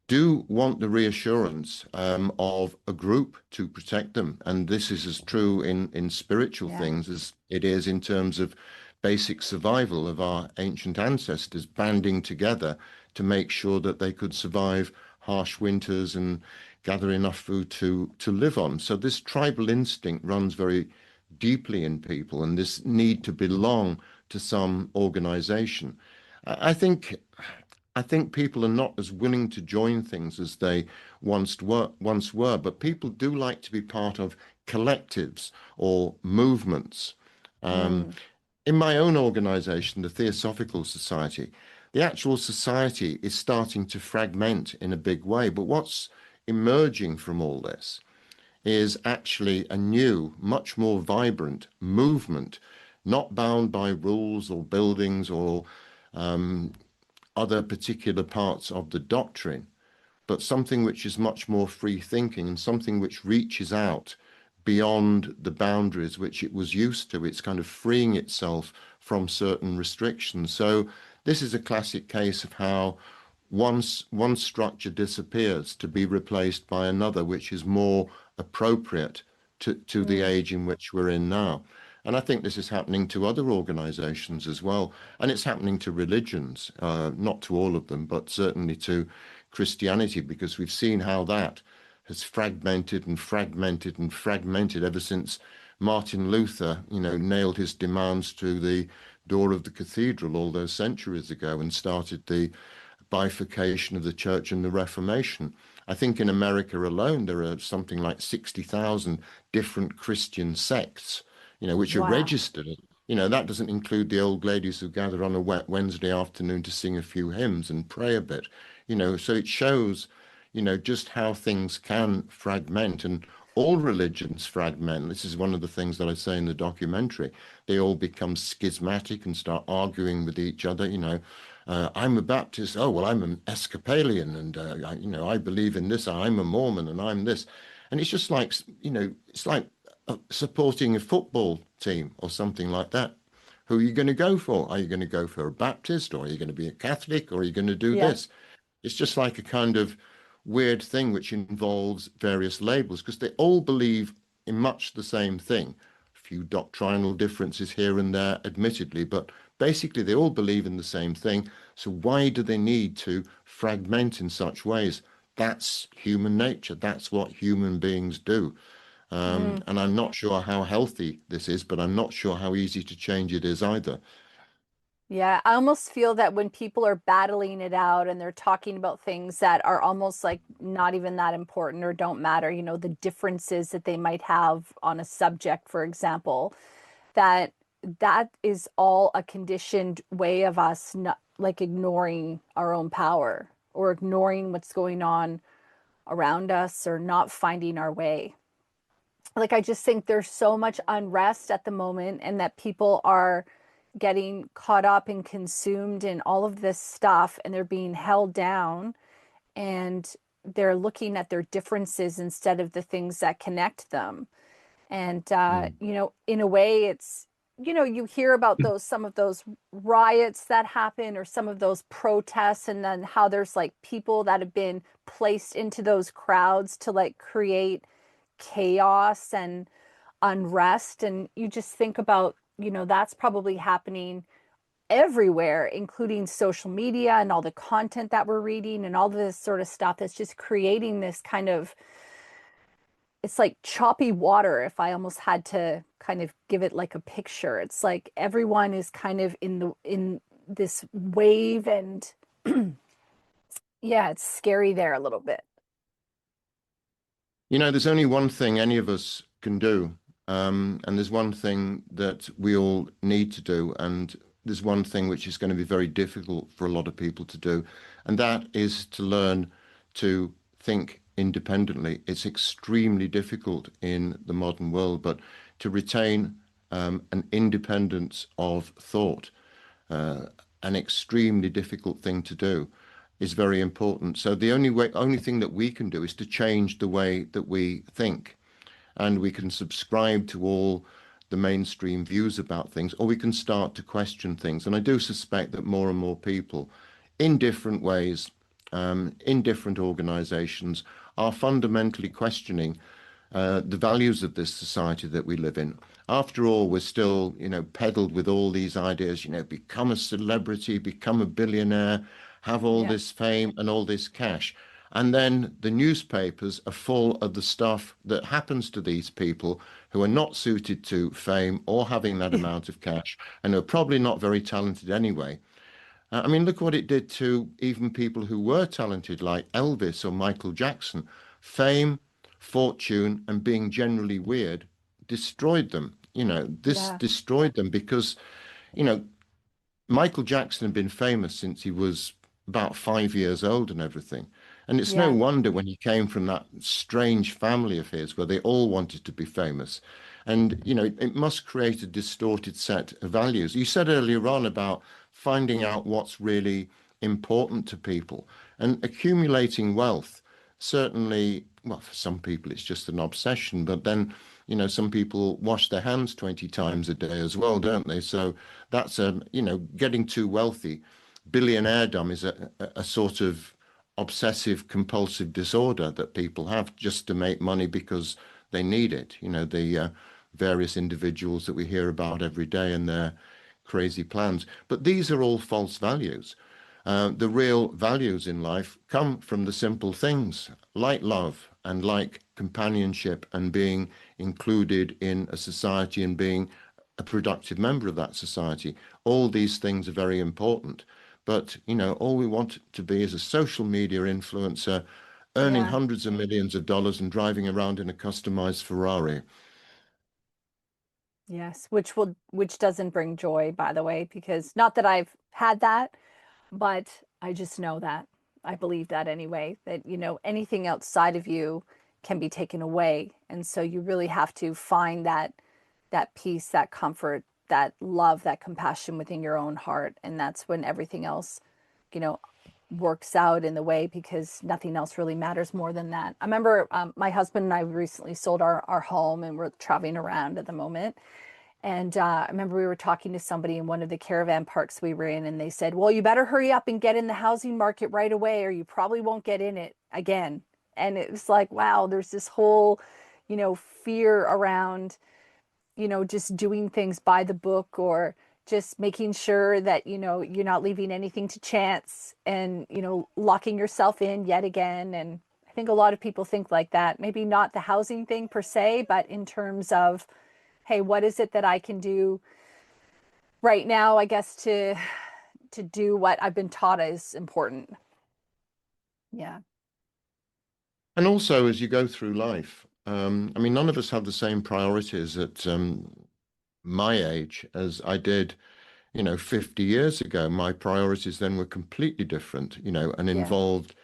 do want the reassurance of a group to protect them. And this is as true in spiritual Yeah. things as it is in terms of basic survival of our ancient ancestors banding together to make sure that they could survive harsh winters and gather enough food to live on. So this tribal instinct runs very deeply in people, and this need to belong to some organization. I think I think people are not as willing to join things as they once were, but people do like to be part of collectives or movements. Um, Mm, in my own organization, the Theosophical Society, the actual society is starting to fragment in a big way. But what's emerging from all this is actually a new, much more vibrant movement, not bound by rules or buildings or um, other particular parts of the doctrine, but something which is much more free thinking and something which reaches out beyond the boundaries which it was used to. It's kind of freeing itself from certain restrictions. So this is a classic case of how once one structure disappears to be replaced by another, which is more appropriate to the mm, age in which we're in now. And I think this is happening to other organizations as well. And it's happening to religions, not to all of them, but certainly to Christianity, because we've seen how that has fragmented and fragmented and fragmented ever since Martin Luther, nailed his demands to the door of the cathedral all those centuries ago and started the bifurcation of the church and the Reformation. I think in America alone, there are something like 60,000 different Christian sects, which are Wow. registered. That doesn't include the old ladies who gather on a wet Wednesday afternoon to sing a few hymns and pray a bit. So it shows, just how things can fragment, and all religions fragment. This is one of the things that I say in the documentary. They all become schismatic and start arguing with each other. I'm a Baptist. Oh, well, I'm an Episcopalian, and I believe in this. I'm a Mormon, and I'm this. And it's just like, it's like supporting a football team or something like that. Who are you going to go for? Are you going to go for a Baptist, or are you going to be a Catholic, or are you going to do Yeah. this? It's just like a kind of weird thing which involves various labels, because they all believe in much the same thing. A few doctrinal differences here and there, admittedly, but basically they all believe in the same thing. So why do they need to fragment in such ways? That's human nature. That's what human beings do. Mm. And I'm not sure how healthy this is, but I'm not sure how easy to change it is either. Yeah, I almost feel that when people are battling it out and they're talking about things that are almost like not even that important or don't matter, the differences that they might have on a subject, for example, that that is all a conditioned way of us not like ignoring our own power or ignoring what's going on around us or not finding our way. Like I just think there's so much unrest at the moment and that people are getting caught up and consumed in all of this stuff and they're being held down and they're looking at their differences instead of the things that connect them. And Mm. in a way it's you hear about those some of those riots that happen or some of those protests and then how there's like people that have been placed into those crowds to like create chaos and unrest. And you just think about, that's probably happening everywhere, including social media and all the content that we're reading and all this sort of stuff that's just creating this kind of, it's like choppy water. If I almost had to kind of give it like a picture, it's like everyone is kind of in this wave and yeah, it's scary there a little bit. There's only one thing any of us can do, and there's one thing that we all need to do, and there's one thing which is going to be very difficult for a lot of people to do, and that is to learn to think independently. It's extremely difficult in the modern world, but to retain an independence of thought, uh, an extremely difficult thing to do, is very important. So the only thing that we can do is to change the way that we think, and we can subscribe to all the mainstream views about things, or we can start to question things. And I do suspect that more and more people, in different ways, in different organizations, are fundamentally questioning the values of this society that we live in. After all, we're still, peddled with all these ideas, become a celebrity, become a billionaire, have all Yeah. this fame and all this cash. And then the newspapers are full of the stuff that happens to these people who are not suited to fame or having that amount of cash and are probably not very talented anyway. I mean, look what it did to even people who were talented, like Elvis or Michael Jackson. Fame, fortune, and being generally weird destroyed them. This Yeah. destroyed them because, you know, Michael Jackson had been famous since he was about 5 years old and everything. And it's no Yeah. wonder when he came from that strange family of his where they all wanted to be famous. And, it must create a distorted set of values. You said earlier on about finding out what's really important to people and accumulating wealth. Certainly, well, for some people, it's just an obsession, but then, some people wash their hands 20 times a day as well, don't they? So that's, getting too wealthy. Billionairedom is a sort of obsessive compulsive disorder that people have just to make money because they need it. The various individuals that we hear about every day and their crazy plans. But these are all false values. The real values in life come from the simple things like love and like companionship and being included in a society and being a productive member of that society. All these things are very important. But, all we want to be is a social media influencer earning Yeah. hundreds of millions of dollars and driving around in a customized Ferrari. Yes, which doesn't bring joy, by the way, because not that I've had that, but I just know that. I believe that anyway, that anything outside of you can be taken away. And so you really have to find that peace, that comfort, that love, that compassion within your own heart. And that's when everything else, you know, works out in the way, because nothing else really matters more than that. I remember my husband and I recently sold our home, and we're traveling around at the moment. And I remember we were talking to somebody in one of the caravan parks we were in, and they said, well, you better hurry up and get in the housing market right away, or you probably won't get in it again. And it was like, wow, there's this whole, fear around, just doing things by the book, or just making sure that, you're not leaving anything to chance, and, locking yourself in yet again. And I think a lot of people think like that, maybe not the housing thing per se, but in terms of, hey, what is it that I can do right now, I guess, to do what I've been taught is important. Yeah. And also, as you go through life, I mean, none of us have the same priorities at my age as I did, 50 years ago. My priorities then were completely different, and Yeah. involved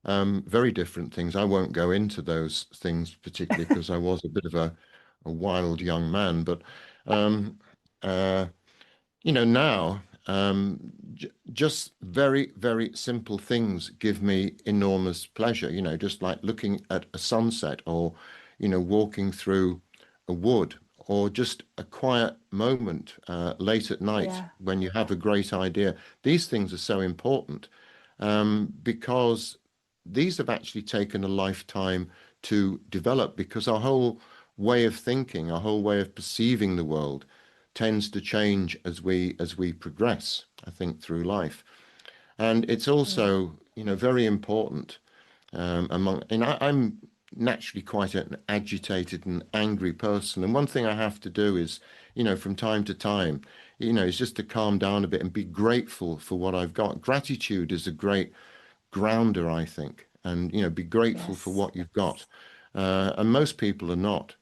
very different things. I won't go into those things particularly because I was a bit of a wild young man, but um, uh, now just very, very simple things give me enormous pleasure, just like looking at a sunset, or, walking through a wood, or just a quiet moment late at night Yeah. when you have a great idea. These things are so important because these have actually taken a lifetime to develop, because our whole way of thinking, our whole way of perceiving the world tends to change as we progress, I think, through life. And it's Yeah. also, very important and I'm naturally quite an agitated and angry person. And one thing I have to do is, from time to time, is just to calm down a bit and be grateful for what I've got. Gratitude is a great grounder, I think, and, be grateful for Yes. what you've got. And most people are not.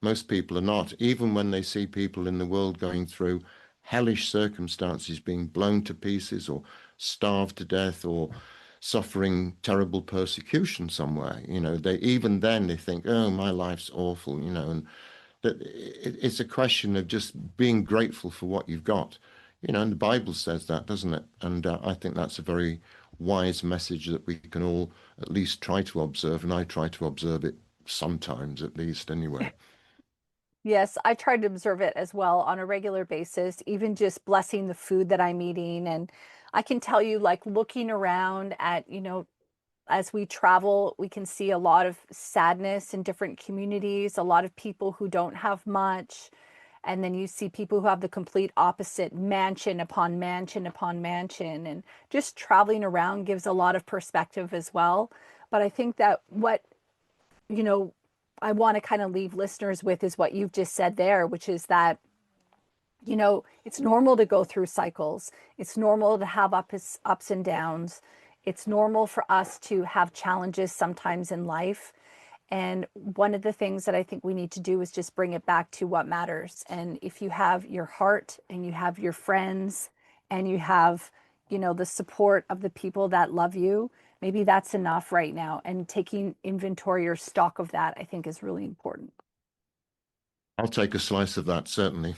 Most people are not, even when they see people in the world going through hellish circumstances, being blown to pieces, or starved to death, or suffering terrible persecution somewhere. They even then they think, oh, my life's awful, and that it's a question of just being grateful for what you've got. And the Bible says that, doesn't it? And I think that's a very wise message that we can all at least try to observe, and I try to observe it sometimes, at least, anyway. Yes, I try to observe it as well on a regular basis, even just blessing the food that I'm eating. And I can tell you, like, looking around at, as we travel, we can see a lot of sadness in different communities, a lot of people who don't have much. And then you see people who have the complete opposite, mansion upon mansion upon mansion. And just traveling around gives a lot of perspective as well. But I think that what, you know, I want to kind of leave listeners with is what you've just said there, which is that, it's normal to go through cycles. It's normal to have ups and downs. It's normal for us to have challenges sometimes in life. And one of the things that I think we need to do is just bring it back to what matters. And if you have your heart, and you have your friends, and you have, the support of the people that love you, maybe that's enough right now. And taking inventory or stock of that, I think, is really important. I'll take a slice of that, certainly.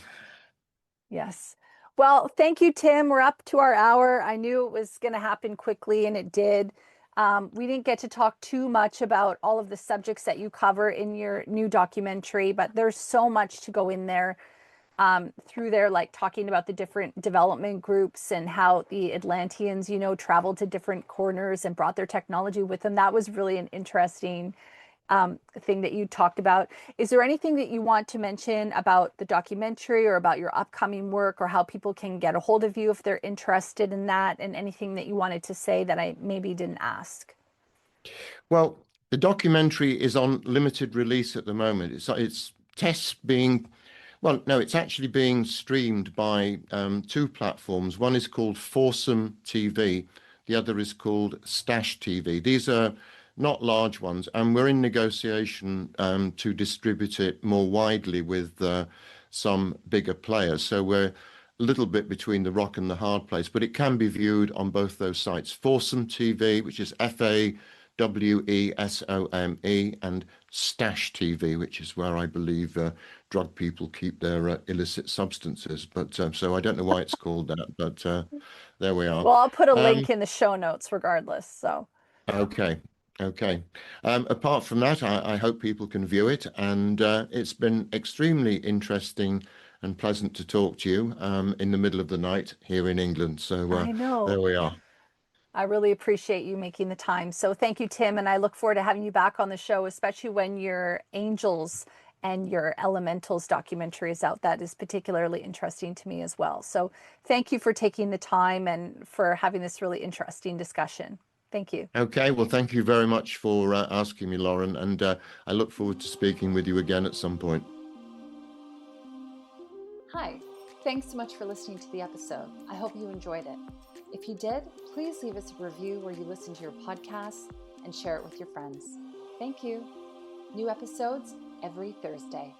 Yes. Well, thank you, Tim. We're up to our hour. I knew it was going to happen quickly, and it did. We didn't get to talk too much about all of the subjects that you cover in your new documentary, but there's so much to go in there, through there, like talking about the different development groups and how the Atlanteans, traveled to different corners and brought their technology with them. That was really an interesting thing that you talked about. Is there anything that you want to mention about the documentary, or about your upcoming work, or how people can get a hold of you if they're interested in that, and anything that you wanted to say that I maybe didn't ask? Well, the documentary is on limited release at the moment. It's tests being, well, no, it's actually being streamed by two platforms. One is called Foursome TV, the other is called Stash TV. These are not large ones, and we're in negotiation to distribute it more widely with some bigger players. So we're a little bit between the rock and the hard place, but it can be viewed on both those sites. Foursome TV, which is FAWESOME, and Stash TV, which is where I believe drug people keep their illicit substances. But so I don't know why it's called that, but there we are. Well, I'll put a link in the show notes regardless. So. Okay. Okay. Apart from that, I hope people can view it, and it's been extremely interesting and pleasant to talk to you in the middle of the night here in England. So I know. there we are. I really appreciate you making the time. So thank you, Tim, and I look forward to having you back on the show, especially when your Angels and your Elementals documentary is out. That is particularly interesting to me as well. So thank you for taking the time and for having this really interesting discussion. Thank you. Okay, well, thank you very much for asking me, Lauren, and I look forward to speaking with you again at some point. Hi, thanks so much for listening to the episode. I hope you enjoyed it. If you did, please leave us a review where you listen to your podcasts and share it with your friends. Thank you. New episodes every Thursday.